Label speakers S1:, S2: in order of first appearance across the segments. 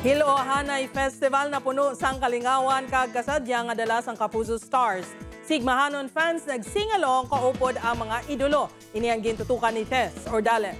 S1: Hilohanay Festival na puno sang kalingawan kag kasadya nga dala sang Kapuso Stars. Sigmahanon fans nagsingalong kaupod ang mga idolo. Ini ang gintutukan ni Tess Ordales.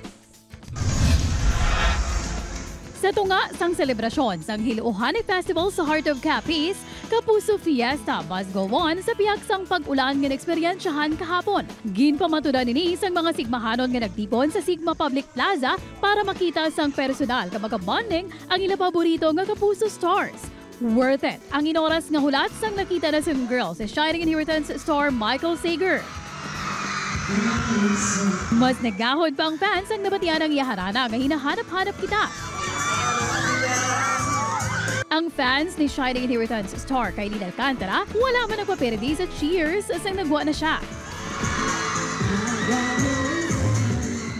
S2: Sa tunga sang selebrasyon sang Hilohanay Festival sa Heart of Capiz, Kapuso Fiesta must go on sa piyak sang pag-ulan nga eksperyensyahan kahapon. Ginpamatudan nini sang mga sigmahanon nga nagtipon sa Sigma Public Plaza para makita sang personal nga magabonding ang ila paborito nga Kapuso Stars. Worth it ang inoras nga hulat sang nakita na sang girls sa Shining Inheritance star Michael Sager. Mas nagahod pa ang fans ang nabatian ng iyaharana nga hinahanap-hanap kita. Ang fans ni Shining Inheritance star Kylie Alcantara wala man nagpaperdi sa cheers asang nagwa na siya.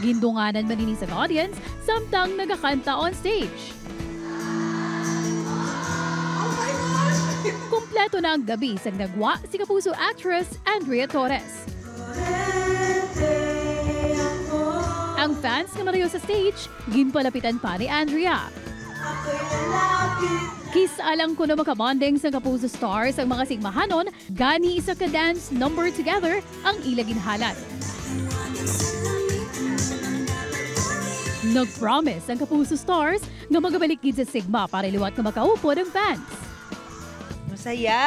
S2: Gindunganan man ini sa audience samtang nagakanta on stage. Kompleto na ang gabi sa nagwa si Kapuso actress Andrea Torres. Ang fans nga marayo sa stage, ginpalapitan pa ni Andrea. Kisalang ko na makabonding sa Kapuso Stars ang mga sigmahanon, gani isa ka dance number together ang ilaginhalan. Nag-promise ang Kapuso Stars nga magabalik gid sa Sigma para liwat nga makaupod ang fans.
S3: Masaya!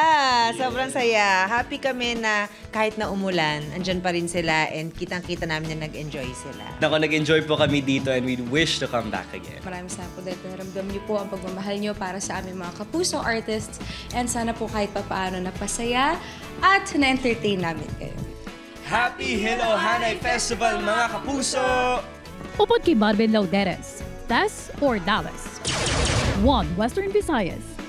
S3: Sobrang saya. Happy kami na kahit na umulan, andyan pa rin sila and kitang-kita namin na nag-enjoy sila.
S4: Nako, nag-enjoy po kami dito and we wish to come back again.
S5: Maraming salamat po dahil naramdam niyo po ang pagmamahal niyo para sa aming mga Kapuso artists and sana po kahit papaano napasaya at na-entertain namin kayo.
S4: Happy Hilohanay Festival, mga Kapuso!
S2: Upod kay Marvin Lauderes, Tess Ordales, One Western Visayas.